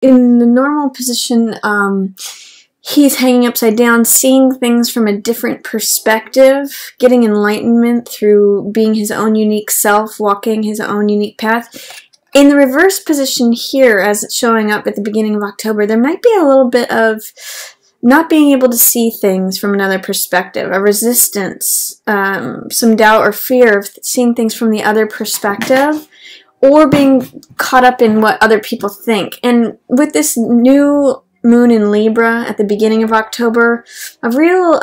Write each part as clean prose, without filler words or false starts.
in the normal position, he's hanging upside down, seeing things from a different perspective, getting enlightenment through being his own unique self, walking his own unique path. In the reverse position here, as it's showing up at the beginning of October, there might be a little bit of not being able to see things from another perspective, a resistance, some doubt or fear of seeing things from the other perspective, or being caught up in what other people think. And with this new moon in Libra at the beginning of October, a real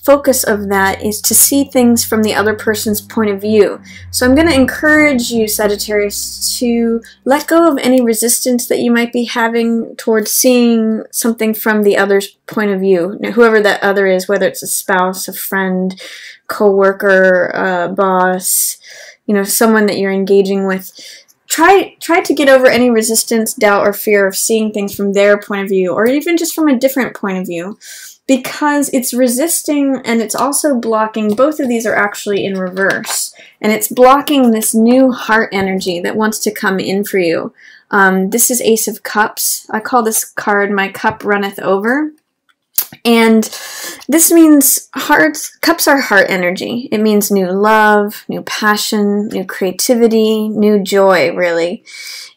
focus of that is to see things from the other person's point of view. So I'm going to encourage you, Sagittarius, to let go of any resistance that you might be having towards seeing something from the other's point of view, whoever that other is, whether it's a spouse, a friend, co-worker, boss, you know, someone that you're engaging with. Try to get over any resistance, doubt, or fear of seeing things from their point of view, or even just from a different point of view, because it's resisting and it's also blocking. Both of these are actually in reverse, and it's blocking this new heart energy that wants to come in for you. This is Ace of Cups. I call this card My Cup Runneth Over. And this means cups are heart energy. It means new love, new passion, new creativity, new joy, really.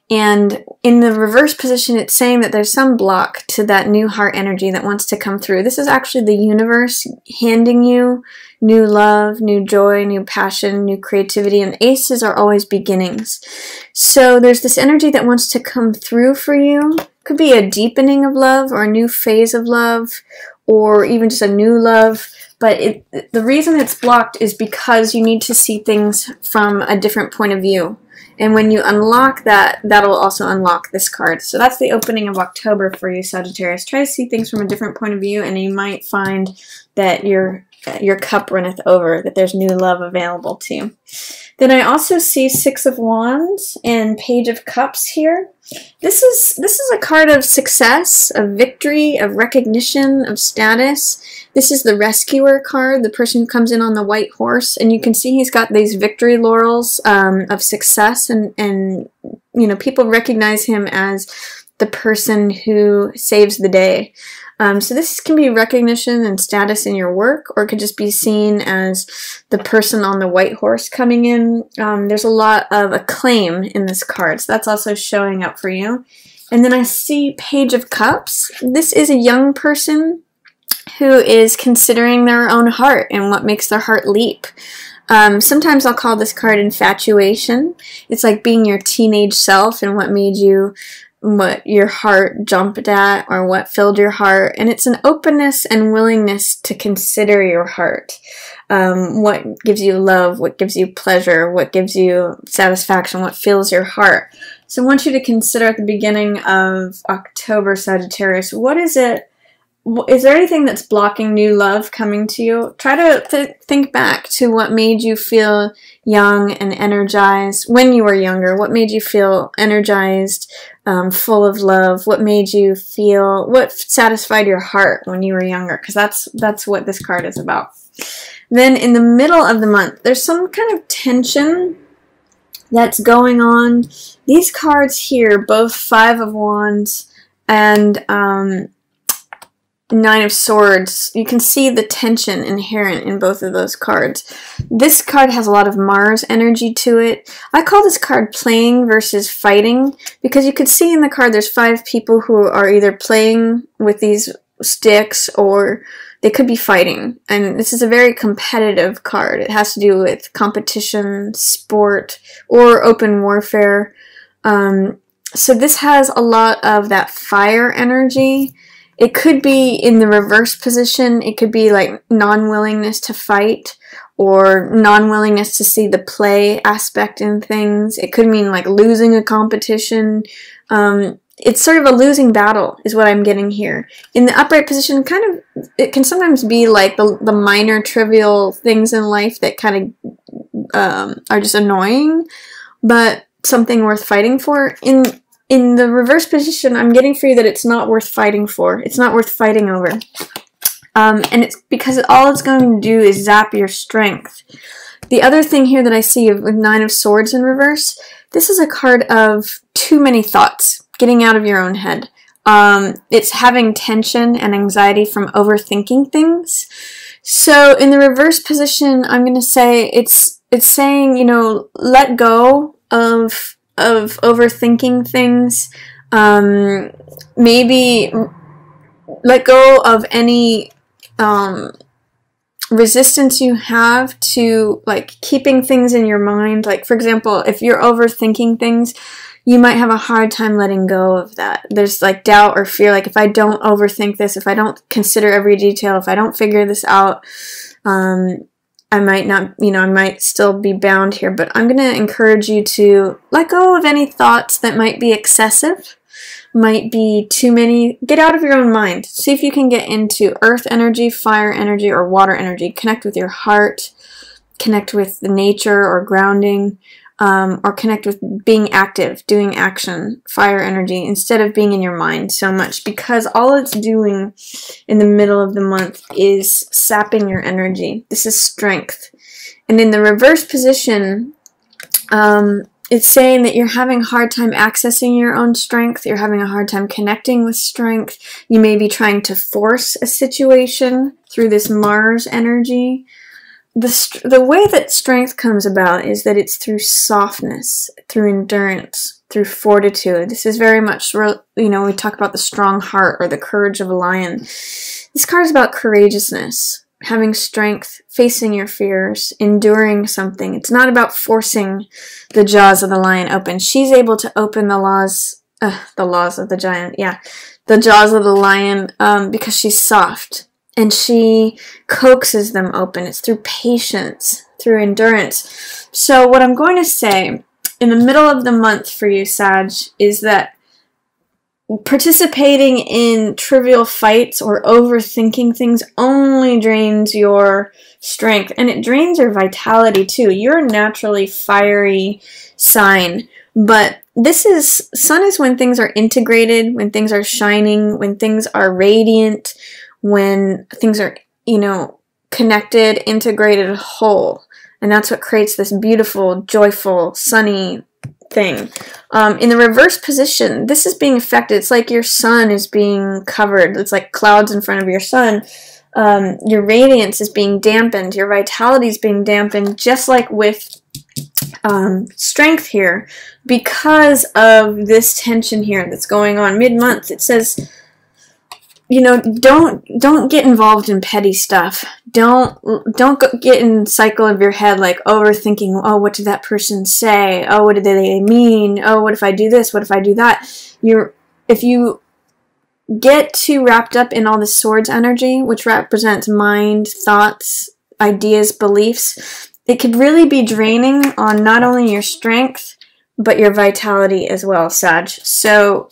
And in the reverse position, it's saying that there's some block to that new heart energy that wants to come through. This is actually the universe handing you new love, new joy, new passion, new creativity, and aces are always beginnings. So there's this energy that wants to come through for you. Could be a deepening of love or a new phase of love or even just a new love. But the reason it's blocked is because you need to see things from a different point of view. And when you unlock that, that'll also unlock this card. So that's the opening of October for you, Sagittarius. Try to see things from a different point of view, and you might find that your cup runneth over, that there's new love available to you. Then I also see Six of Wands and Page of Cups here. This is a card of success, of victory, of recognition, of status. This is the rescuer card, the person who comes in on the white horse, and you can see he's got these victory laurels of success, and you know, people recognize him as the person who saves the day. So this can be recognition and status in your work, or it could just be seen as the person on the white horse coming in. There's a lot of acclaim in this card, so that's also showing up for you. And then I see Page of Cups. This is a young person who is considering their own heart and what makes their heart leap. Sometimes I'll call this card infatuation. It's like being your teenage self and what your heart jumped at or what filled your heart. And it's an openness and willingness to consider your heart. What gives you love, what gives you pleasure, what gives you satisfaction, what fills your heart. So I want you to consider at the beginning of October, Sagittarius, what is it? Is there anything that's blocking new love coming to you? Try to think back to what made you feel young and energized when you were younger. What made you feel energized, full of love? What made you feel, what satisfied your heart when you were younger? Because that's what this card is about. Then in the middle of the month, there's some kind of tension that's going on. These cards here, both Five of Wands and Nine of Swords, you can see the tension inherent in both of those cards. This card has a lot of Mars energy to it. I call this card playing versus fighting, because you could see in the card there's 5 people who are either playing with these sticks or they could be fighting. And this is a very competitive card. It has to do with competition, sport, or open warfare. So this has a lot of that fire energy. It could be in the reverse position. It could be like non-willingness to fight or non-willingness to see the play aspect in things. It could mean like losing a competition. It's sort of a losing battle is what I'm getting here. In the upright position, it can sometimes be like the minor trivial things in life that kind of are just annoying, but something worth fighting for. In the reverse position, I'm getting for you that it's not worth fighting for. It's not worth fighting over. And it's because all it's going to do is zap your strength. The other thing here that I see with Nine of Swords in reverse, this is a card of too many thoughts. getting out of your own head. It's having tension and anxiety from overthinking things. So in the reverse position, I'm going to say it's saying, you know, let go of overthinking things. Maybe let go of any resistance you have to like keeping things in your mind. Like, for example, if you're overthinking things, you might have a hard time letting go of that. There's like doubt or fear, like if I don't overthink this, if I don't consider every detail, if I don't figure this out, I might not, you know, I might still be bound here. But I'm going to encourage you to let go of any thoughts that might be excessive, might be too many. Get out of your own mind. See if you can get into earth energy, fire energy, or water energy. Connect with your heart, connect with the nature or grounding, or connect with being active, doing action, fire energy, instead of being in your mind so much, because all it's doing in the middle of the month is sapping your energy. This is strength. And in the reverse position, it's saying that you're having a hard time accessing your own strength. You're having a hard time connecting with strength. You may be trying to force a situation through this Mars energy. The way that strength comes about is that it's through softness, through endurance, through fortitude. This is very much, you know, we talk about the strong heart or the courage of a lion. This card is about courageousness, having strength, facing your fears, enduring something. It's not about forcing the jaws of the lion open. She's able to open the laws of the giant, yeah, the jaws of the lion, because she's soft. And she coaxes them open. It's through patience, through endurance. So what I'm going to say in the middle of the month for you, Sag, is that participating in trivial fights or overthinking things only drains your strength. And it drains your vitality too. You're a naturally fiery sign. But sun is when things are integrated, when things are shining, when things are radiant, when things are, you know, connected, integrated, whole. And that's what creates this beautiful, joyful, sunny thing. In the reverse position, this is being affected. It's like your sun is being covered. It's like clouds in front of your sun. Your radiance is being dampened. Your vitality is being dampened, just like with strength here, because of this tension here that's going on mid-month. It says, you know, don't get involved in petty stuff. Don't get in the cycle of your head, like overthinking, oh, what did that person say? Oh, what did they mean? Oh, what if I do this? What if I do that? If you get too wrapped up in all the swords energy, which represents mind, thoughts, ideas, beliefs, it could really be draining on not only your strength, but your vitality as well, Sag. So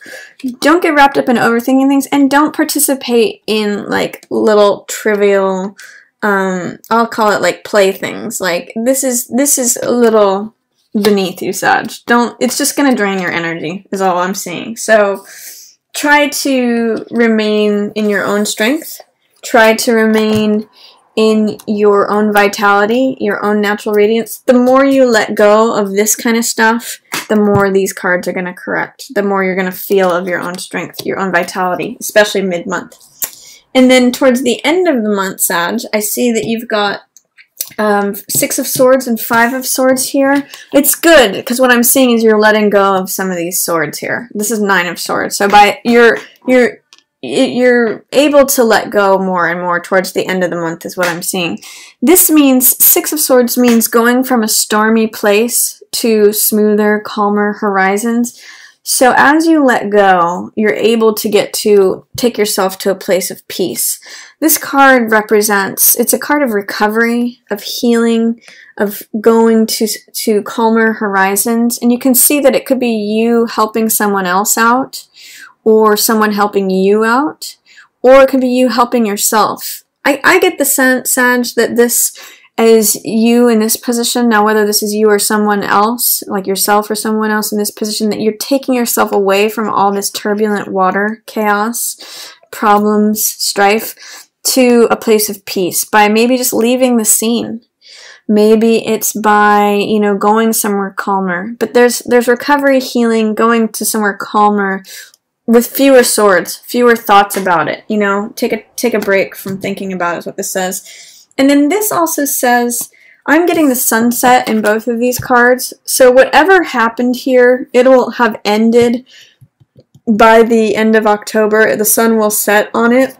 don't get wrapped up in overthinking things, and don't participate in like little trivial, I'll call it like playthings. Like this is a little beneath you, Sag. It's just gonna drain your energy is all I'm saying. So try to remain in your own strength. Try to remain in your own vitality, your own natural radiance. The more you let go of this kind of stuff, the more these cards are going to correct. The more you're going to feel of your own strength, your own vitality, especially mid-month. And then towards the end of the month, Sag, I see that you've got 6 of Swords and 5 of Swords here. It's good, because what I'm seeing is you're letting go of some of these swords here. This is 9 of Swords. So you're able to let go more and more towards the end of the month is what I'm seeing. This means 6 of Swords means going from a stormy place to smoother, calmer horizons. So as you let go, you're able to take yourself to a place of peace. This card represents, it's a card of recovery, of healing, of going to calmer horizons. And you can see that it could be you helping someone else out, or someone helping you out, or it could be you helping yourself. I get the sense, Sag, that this is you in this position. Now, whether this is you or someone else, like yourself or someone else in this position, that you're taking yourself away from all this turbulent water, chaos, problems, strife, to a place of peace by maybe just leaving the scene. Maybe it's by, you know, going somewhere calmer. But there's recovery, healing, going to somewhere calmer with fewer swords, fewer thoughts about it. You know, take a break from thinking about it is what this says. And then this also says, I'm getting the sunset in both of these cards. So whatever happened here, it'll have ended by the end of October. The sun will set on it.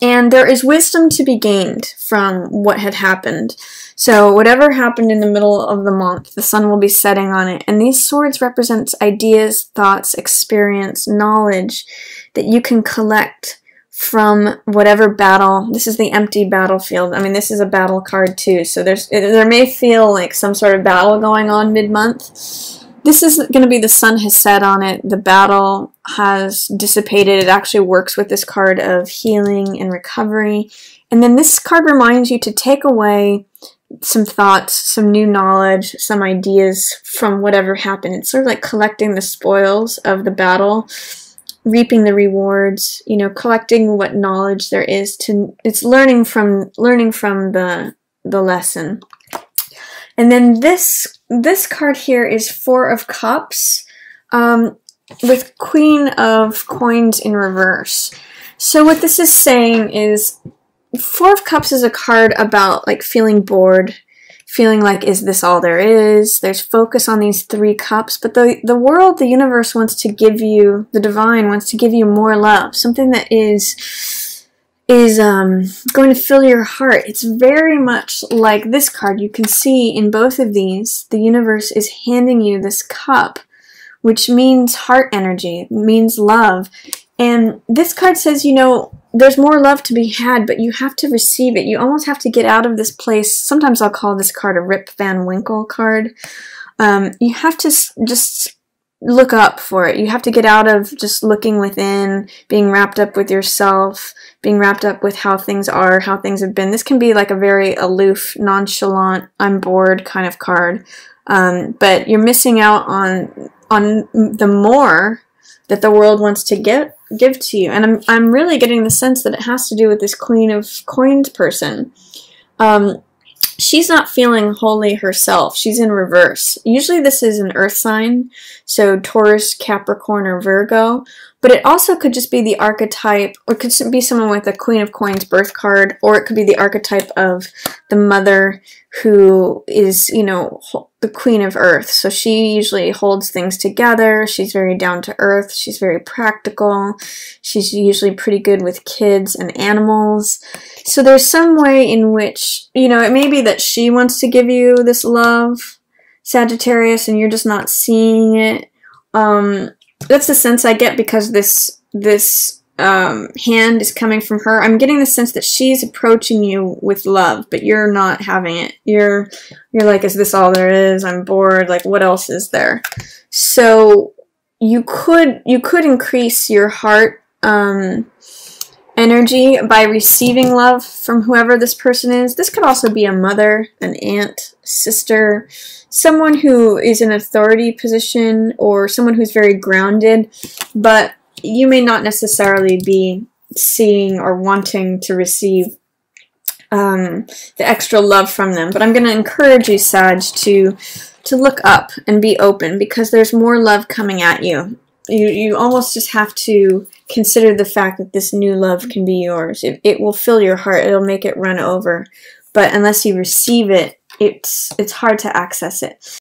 And there is wisdom to be gained from what had happened. So whatever happened in the middle of the month, the sun will be setting on it. And these swords represent ideas, thoughts, experience, knowledge that you can collect from whatever battle. This is the empty battlefield. I mean, this is a battle card too. So there may feel like some sort of battle going on mid-month. This is going to be the sun has set on it. The battle has dissipated. It actually works with this card of healing and recovery. And then this card reminds you to take away some thoughts, some new knowledge, some ideas from whatever happened. It's sort of like collecting the spoils of the battle, reaping the rewards, you know, collecting what knowledge there is to, it's learning from the lesson. And then this card here is Four of Cups with Queen of Coins in reverse. So what this is saying is Four of Cups is a card about like feeling bored, feeling like, is this all there is? There's focus on these three cups, but the world, the universe wants to give you, the divine wants to give you more love, something that is going to fill your heart. It's very much like this card. You can see in both of these, the universe is handing you this cup, which means heart energy, means love. And this card says, you know, there's more love to be had, but you have to receive it. You almost have to get out of this place. Sometimes I'll call this card a Rip Van Winkle card. You have to just look up for it. You have to get out of just looking within, being wrapped up with yourself, being wrapped up with how things are, how things have been. This can be like a very aloof, nonchalant, I'm bored kind of card. But you're missing out on the more that the world wants to give to you. And I'm really getting the sense that it has to do with this Queen of Coins person. She's not feeling wholly herself. She's in reverse. Usually this is an earth sign, so Taurus, Capricorn, or Virgo, but it also could just be the archetype, or it could be someone with a Queen of Coins birth card, or it could be the archetype of the mother who is, you know, the Queen of Earth. So she usually holds things together. She's very down to earth. She's very practical. She's usually pretty good with kids and animals. So there's some way in which, you know, it may be that she wants to give you this love, Sagittarius, and you're just not seeing it. That's the sense I get because this hand is coming from her. I'm getting the sense that she's approaching you with love, but you're not having it. You're like, is this all there is? I'm bored. Like, what else is there? So you could increase your heart energy by receiving love from whoever this person is. This could also be a mother, an aunt, sister, someone who is in an authority position, or someone who's very grounded, but you may not necessarily be seeing or wanting to receive the extra love from them. But I'm going to encourage you, Sag, to look up and be open, because there's more love coming at you. You almost just have to consider the fact that this new love can be yours. It will fill your heart. It'll make it run over. But unless you receive it, it's hard to access it.